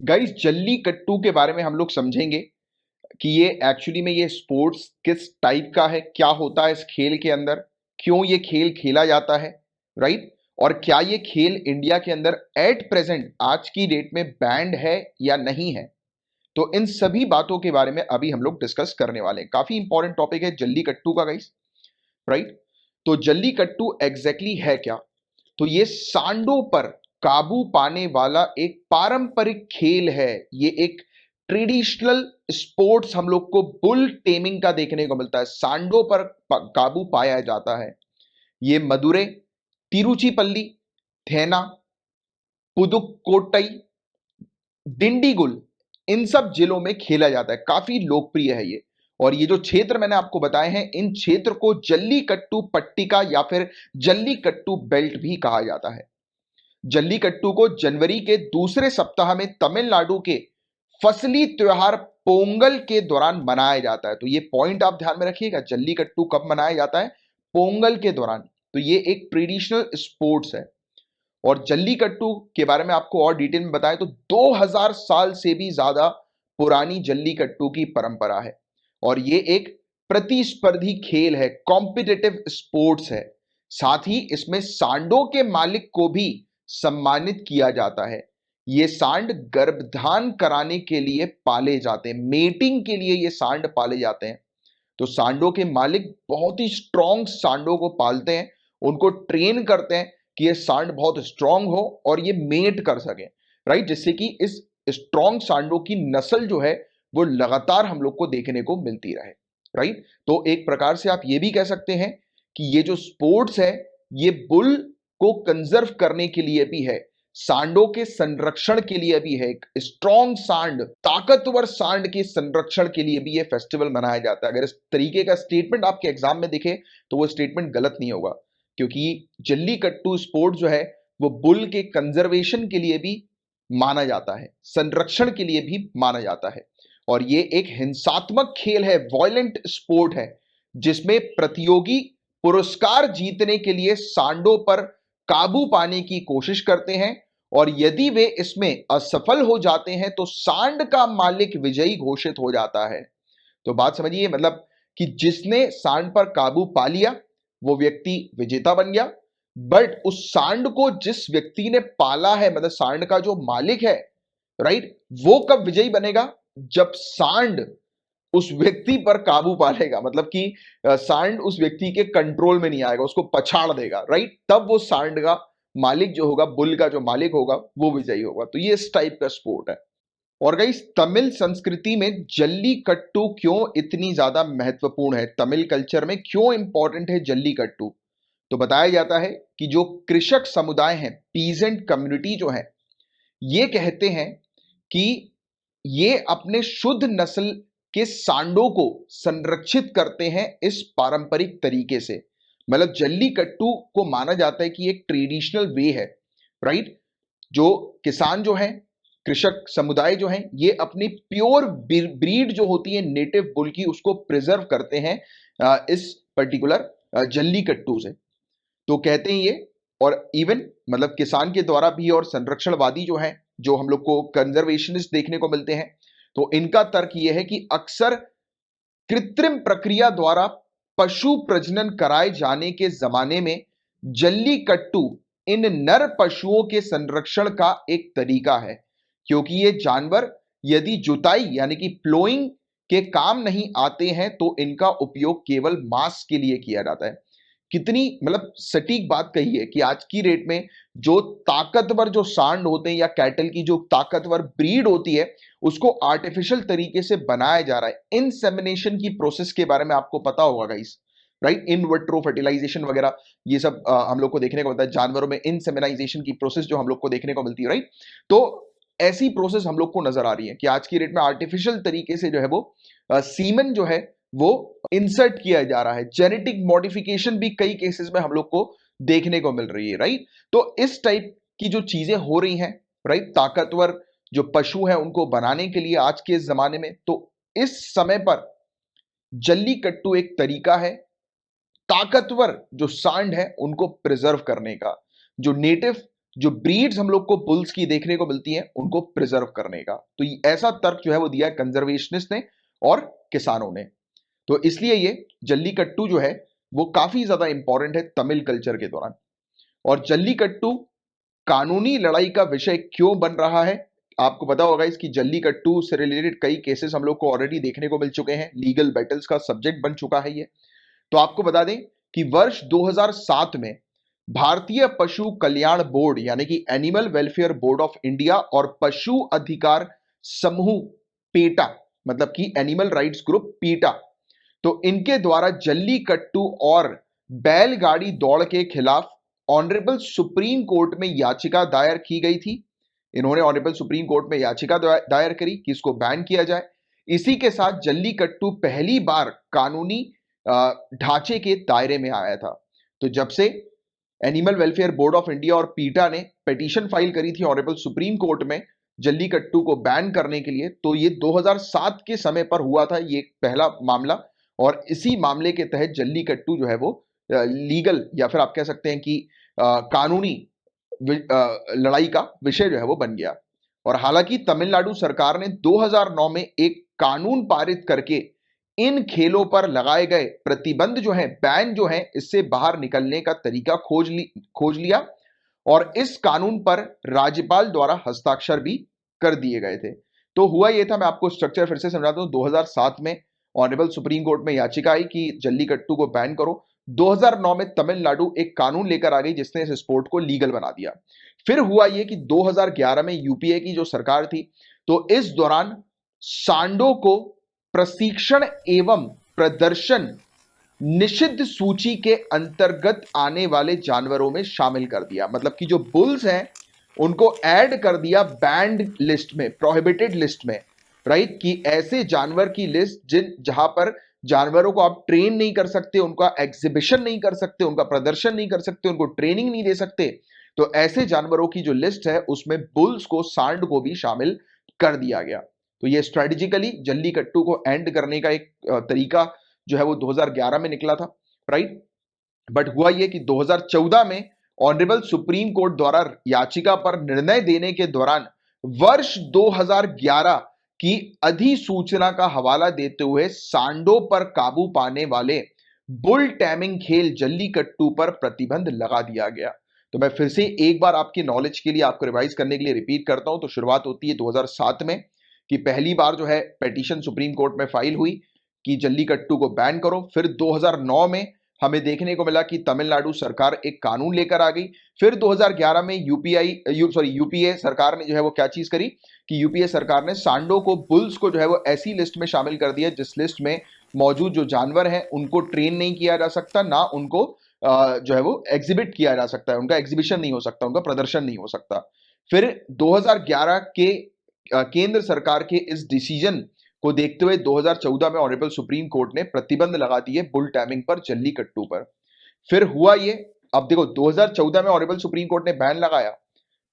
Guys, jallikattu के बारे में हम लोग समझेंगे कि ये एक्चुअली में ये स्पोर्ट्स किस टाइप का है, क्या होता है इस खेल के अंदर, क्यों ये खेल खेला जाता है, राइट। और क्या ये खेल इंडिया के अंदर एट प्रेजेंट आज की डेट में बैंड है या नहीं है। तो इन सभी बातों के बारे में अभी हम लोग डिस्कस करने वाले हैं। काफी इंपॉर्टेंट टॉपिक है जल्लीकट्टू का गाइस, राइट। तो जल्लीकट्टू एग्जैक्टली है क्या? तो ये सांडों पर काबू पाने वाला एक पारंपरिक खेल है। ये एक ट्रेडिशनल स्पोर्ट्स हम लोग को बुल टेमिंग का देखने को मिलता है। सांडों पर काबू पाया जाता है। ये मदुरै, तिरुचिपल्ली, थेना, पुदुक्कोट्टई, डिंडीगुल, इन सब जिलों में खेला जाता है। काफी लोकप्रिय है ये। और ये जो क्षेत्र मैंने आपको बताए हैं, इन क्षेत्र को जल्लीकट्टू पट्टिका या फिर जल्लीकट्टू बेल्ट भी कहा जाता है। जल्लीकट्टू को जनवरी के दूसरे सप्ताह में तमिलनाडु के फसली त्योहार पोंगल के दौरान मनाया जाता है। तो ये पॉइंट आप ध्यान में रखिएगा, जल्लीकट्टू कब मनाया जाता है? पोंगल के दौरान। तो ये एक ट्रेडिशनल स्पोर्ट्स है। और जल्लीकट्टू के बारे में आपको और डिटेल में बताएं तो 2000 साल से भी ज्यादा पुरानी जल्लीकट्टू की परंपरा है। और ये एक प्रतिस्पर्धी खेल है, कॉम्पिटिटिव स्पोर्ट्स है। साथ ही इसमें सांडों के मालिक को भी सम्मानित किया जाता है। ये सांड गर्भधान कराने के लिए पाले जाते हैं, मेटिंग के लिए ये सांड पाले जाते हैं। तो सांडों के मालिक बहुत ही स्ट्रॉन्ग सांडों को पालते हैं, उनको ट्रेन करते हैं कि ये सांड बहुत स्ट्रांग हो और ये मेट कर सके, राइट। जिससे कि इस स्ट्रांग सांडों की नस्ल जो है वो लगातार हम लोग को देखने को मिलती रहे, राइट। तो एक प्रकार से आप ये भी कह सकते हैं कि ये जो स्पोर्ट्स है ये बुल को कंजर्व करने के लिए भी है, सांडों के संरक्षण के लिए भी है। एक स्ट्रॉन्ग सांड, ताकतवर सांड के संरक्षण के लिए भी ये फेस्टिवल मनाया जाता है। अगर इस तरीके का स्टेटमेंट आपके एग्जाम में दिखे तो वो स्टेटमेंट गलत नहीं होगा, क्योंकि जल्लीकट्टू स्पोर्ट जो है वो बुल के कंजर्वेशन के लिए भी माना जाता है, संरक्षण के लिए भी माना जाता है। और ये एक हिंसात्मक खेल है, वॉयलेंट स्पोर्ट है, जिसमें प्रतियोगी पुरस्कार जीतने के लिए सांडों पर काबू पाने की कोशिश करते हैं। और यदि वे इसमें असफल हो जाते हैं तो सांड का मालिक विजयी घोषित हो जाता है। तो बात समझिए, मतलब कि जिसने सांड पर काबू पा लिया वो व्यक्ति विजेता बन गया। बट उस सांड को जिस व्यक्ति ने पाला है, मतलब सांड का जो मालिक है, राइट, वो कब विजयी बनेगा? जब सांड उस व्यक्ति पर काबू पालेगा, मतलब कि सांड उस व्यक्ति के कंट्रोल में नहीं आएगा, उसको पछाड़ देगा, राइट। तब वो सांड का मालिक जो होगा, बुल का जो मालिक होगा, वो विजयी होगा। तो ये इस टाइप का स्पोर्ट है। और गाइस, तमिल संस्कृति में जल्लीकट्टू क्यों इतनी ज्यादा महत्वपूर्ण है, तमिल कल्चर में क्यों इंपॉर्टेंट है जल्लीकट्टू? तो बताया जाता है कि जो कृषक समुदाय हैं, पीजेंट कम्युनिटी जो है, ये कहते हैं कि ये अपने शुद्ध नस्ल के सांडों को संरक्षित करते हैं इस पारंपरिक तरीके से। मतलब जल्लीकट्टू को माना जाता है कि एक ट्रेडिशनल वे है, राइट। जो किसान जो है, कृषक समुदाय जो है, ये अपनी प्योर ब्रीड जो होती है नेटिव बुल की, उसको प्रिजर्व करते हैं इस पर्टिकुलर जल्लीकट्टू से। तो कहते हैं ये, और इवन मतलब किसान के द्वारा भी, और संरक्षणवादी जो है, जो हम लोग को कंजर्वेशनिस्ट देखने को मिलते हैं, तो इनका तर्क यह है कि अक्सर कृत्रिम प्रक्रिया द्वारा पशु प्रजनन कराए जाने के जमाने में जल्लीकट्टू इन नर पशुओं के संरक्षण का एक तरीका है। क्योंकि ये जानवर यदि जुताई यानी कि प्लोइंग के काम नहीं आते हैं तो इनका उपयोग केवल मांस के लिए किया जाता है। कितनी मतलब सटीक बात कही है कि आज की डेट में जो ताकतवर जो सांड होते हैं या कैटल की जो ताकतवर ब्रीड होती है, उसको आर्टिफिशियल तरीके से बनाया जा रहा है। इनसेमिनेशन की प्रोसेस के बारे में आपको पता होगा guys, right. In vitro fertilisation वगैरह ये सब हम लोग को देखने को मिलता है। जानवरों में इनसेमिनाइजेशन की प्रोसेस जो हम लोग को देखने को मिलती है, राइट। तो ऐसी प्रोसेस हम लोग को नजर आ रही है कि आज की डेट में आर्टिफिशियल तरीके से जो है वो सीमन जो है वो इंसर्ट किया जा रहा है। जेनेटिक मॉडिफिकेशन भी कई केसेस में हम लोग को देखने को मिल रही है, राइट। तो इस टाइप की जो चीजें हो रही हैं, राइट, ताकतवर जो पशु है उनको बनाने के लिए आज के इस जमाने में, तो इस समय पर जल्लीकट्टू एक तरीका है ताकतवर जो सांड है उनको प्रिजर्व करने का, जो नेटिव जो ब्रीड्स हम लोग को बुल्स की देखने को मिलती हैं उनको प्रिजर्व करने का। तो ऐसा तर्क जो है वो दिया है कंजर्वेशनिस्ट ने और किसानों ने। तो इसलिए ये जल्लीकट्टू जो है वो काफी ज्यादा इंपॉर्टेंट है तमिल कल्चर के दौरान। और जल्लीकट्टू कानूनी लड़ाई का विषय क्यों बन रहा है? आपको पता होगा इसकी जल्लीकट्टू से रिलेटेड कई केसेस हम लोग को ऑलरेडी देखने को मिल चुके हैं, लीगल बैटल्स का सब्जेक्ट बन चुका है ये। तो आपको बता दें कि वर्ष 2007 में भारतीय पशु कल्याण बोर्ड यानी कि animal welfare board of India और पशु अधिकार समूह पेटा, मतलब कि एनिमल राइट्स ग्रुप पीटा, तो इनके द्वारा जल्लीकट्टू और बैलगाड़ी दौड़ के खिलाफ ऑनरेबल सुप्रीम कोर्ट में याचिका दायर की गई थी। इन्होंने ऑनरेबल सुप्रीम कोर्ट में याचिका दायर करी कि इसको बैन किया जाए। इसी के साथ जल्लीकट्टू पहली बार कानूनी ढांचे के दायरे में आया था। तो जब से animal welfare board of India और पीटा ने पिटीशन फाइल करी थी ऑनरेबल सुप्रीम कोर्ट में जल्लीकट्टू को बैन करने के लिए, तो ये 2007 के समय पर हुआ था ये पहला मामला। और इसी मामले के तहत जल्लीकट्टू जो है वो लीगल या फिर आप कह सकते हैं कि कानूनी लड़ाई का विषय जो है वो बन गया। और हालांकि तमिलनाडु सरकार ने 2009 में एक कानून पारित करके इन खेलों पर लगाए गए प्रतिबंध जो है, बैन जो है, इससे बाहर निकलने का तरीका खोज लिया और इस कानून पर राज्यपाल द्वारा हस्ताक्षर भी कर दिए गए थे। तो हुआ यह था, मैं आपको स्ट्रक्चर फिर से समझाता हूं। 2007 में ऑनरेबल सुप्रीम कोर्ट में याचिका आई कि जल्लीकट्टू को बैन करो। 2009 में तमिलनाडु एक कानून लेकर आ गई जिसने इस स्पोर्ट को लीगल बना दिया। फिर हुआ यह कि 2011 में यूपीए की जो सरकार थी, तो इस दौरान सांडों को प्रशिक्षण एवं प्रदर्शन निषिद्ध सूची के अंतर्गत आने वाले जानवरों में शामिल कर दिया। मतलब कि जो बुल्स हैं उनको ऐड कर दिया बैंड लिस्ट में, प्रोहिबिटेड लिस्ट में, राइट, कि ऐसे जानवर की लिस्ट जहां पर जानवरों को आप ट्रेन नहीं कर सकते, उनका एग्जीबिशन नहीं कर सकते, उनका प्रदर्शन नहीं कर सकते, उनको ट्रेनिंग नहीं दे सकते। तो ऐसे जानवरों की जो लिस्ट है उसमें बुल्स को, सांड को भी शामिल कर दिया गया। तो ये स्ट्रेटेजिकली जल्लीकट्टू को एंड करने का एक तरीका जो है वो 2011 में निकला था, राइट। बट हुआ ये कि 2014 में ऑनरेबल सुप्रीम कोर्ट द्वारा याचिका पर निर्णय देने के दौरान वर्ष 2011 की अधिसूचना का हवाला देते हुए सांडों पर काबू पाने वाले बुल टैमिंग खेल जल्लीकट्टू पर प्रतिबंध लगा दिया गया। तो मैं फिर से एक बार आपकी नॉलेज के लिए, आपको रिवाइज करने के लिए रिपीट करता हूं। तो शुरुआत होती है 2007 में कि पहली बार जो है पिटीशन सुप्रीम कोर्ट में फाइल हुई कि जल्लीकट्टू को बैन करो। फिर 2009 में हमें देखने को मिला कि तमिलनाडु सरकार एक कानून लेकर आ गई। फिर 2011 में यूपीए सरकार ने जो है वो क्या चीज करी कि यूपीए सरकार ने सांडों को, बुल्स को जो है वो ऐसी लिस्ट में शामिल कर दिया जिस लिस्ट में मौजूद जो जानवर हैं उनको ट्रेन नहीं किया जा सकता, ना उनको जो है वो एग्जिबिट किया जा सकता है, उनका एग्जिबिशन नहीं हो सकता, उनका प्रदर्शन नहीं हो सकता। फिर 2011 के केंद्र सरकार के इस डिसीजन को देखते हुए 2014 में ऑनरेबल सुप्रीम कोर्ट ने प्रतिबंध लगा दिए बुल टैमिंग पर, जल्लीकट्टू पर। फिर हुआ ये, अब देखो 2014 में ऑनरेबल सुप्रीम कोर्ट ने बैन लगाया,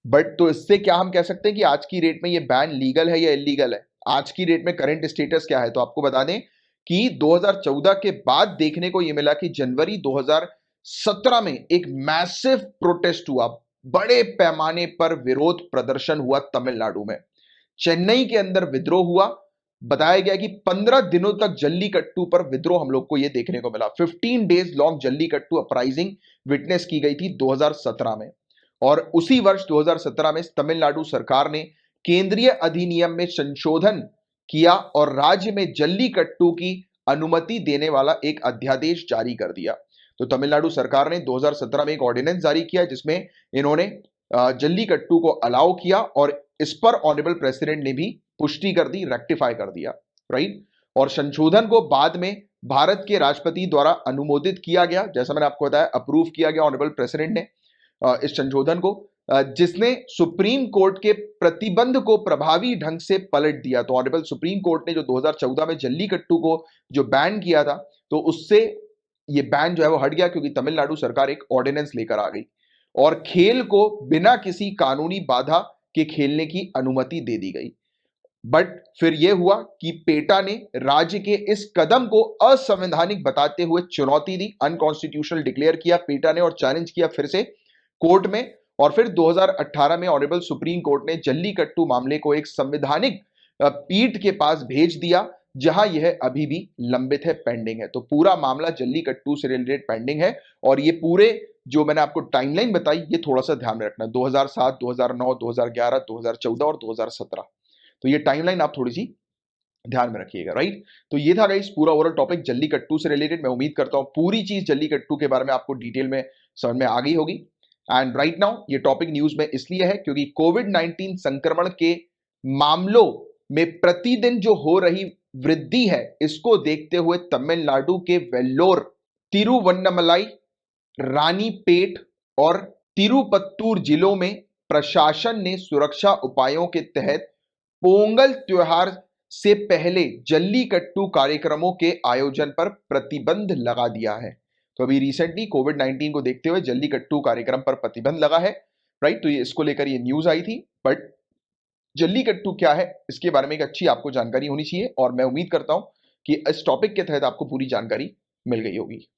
बट तो इससे क्या हम कह सकते हैं कि आज की डेट में ये बैन लीगल है या इलीगल है? आज की डेट में करंट स्टेटस क्या है? तो आपको बता दें कि 2014 के बाद देखने को यह मिला कि जनवरी 2017 में एक मैसिव प्रोटेस्ट हुआ, बड़े पैमाने पर विरोध प्रदर्शन हुआ तमिलनाडु में। चेन्नई के अंदर विद्रोह हुआ। बताया गया कि 15 दिनों तक जल्लीकट्टू पर विद्रोह हम लोग को यह देखने को मिला। 15 days long jallikattu uprising witness की गई थी 2017 में। और उसी वर्ष 2017 में तमिलनाडु सरकार ने केंद्रीय अधिनियम में संशोधन किया और राज्य में जल्लीकट्टू की अनुमति देने वाला एक अध्यादेश जारी कर दिया। तो तमिलनाडु सरकार ने 2017 में एक ऑर्डिनेंस जारी किया जिसमें इन्होंने जल्लीकट्टू को अलाउ किया और इस पर ऑनरेबल प्रेसिडेंट ने भी पुष्टि कर दी, रेक्टिफाई कर दिया, राइट। और संशोधन को बाद में भारत के राष्ट्रपति द्वारा अनुमोदित किया गया, जैसा मैंने आपको बताया, अप्रूव किया गया ऑनरेबल प्रेसिडेंट ने इस संशोधन को, जिसने सुप्रीम कोर्ट के प्रतिबंध को प्रभावी ढंग से पलट दिया। तो ऑनरेबल सुप्रीम कोर्ट ने जो 2014 में जल्लीकट्टू को जो बैन किया था, तो उससे ये बैन जो है वो हट गया क्योंकि तमिलनाडु सरकार एक ऑर्डिनेंस लेकर आ गई और खेल को बिना किसी कानूनी बाधा के खेलने की अनुमति दे दी गई। बट फिर यह हुआ कि पेटा ने राज्य के इस कदम को असंवैधानिक बताते हुए चुनौती दी, अनकॉन्स्टिट्यूशनल डिक्लेयर किया पेटा ने और चैलेंज किया फिर से कोर्ट में। और फिर 2018 में ऑनरेबल सुप्रीम कोर्ट ने जल्लीकट्टू मामले को एक संवैधानिक पीठ के पास भेज दिया, जहां यह अभी भी लंबित है, पेंडिंग है। तो पूरा मामला जल्लीकट्टू से रिलेटेड पेंडिंग है। और ये पूरे जो मैंने आपको टाइमलाइन बताई, ये थोड़ा सा ध्यान में रखना, 2007, 2009, 2011, 2014 और 2017। तो ये टाइमलाइन आप थोड़ी सी ध्यान में रखिएगा, राइट। तो ये था गाइस पूरा ओवरऑल टॉपिक जल्लीकट्टू से रिलेटेड। मैं उम्मीद करता हूं पूरी चीज जल्लीकट्टू के बारे में आपको डिटेल में समझ में आ गई होगी। एंड राइट नाउ ये टॉपिक न्यूज में इसलिए है क्योंकि कोविड-19 संक्रमण के मामलों में प्रतिदिन जो हो रही वृद्धि है, इसको देखते हुए तमिलनाडु के वेल्लोर, तिरुवन्नमलाई, रानीपेट और तिरुपत्तूर जिलों में प्रशासन ने सुरक्षा उपायों के तहत पोंगल त्योहार से पहले जल्लीकट्टू कार्यक्रमों के आयोजन पर प्रतिबंध लगा दिया है। तो अभी रिसेंटली कोविड-19 को देखते हुए जल्लीकट्टू कार्यक्रम पर प्रतिबंध लगा है, राइट। तो ये इसको लेकर ये न्यूज आई थी। बट जल्लीकट्टू क्या है, इसके बारे में एक अच्छी आपको जानकारी होनी चाहिए, और मैं उम्मीद करता हूं कि इस टॉपिक के तहत आपको पूरी जानकारी मिल गई होगी।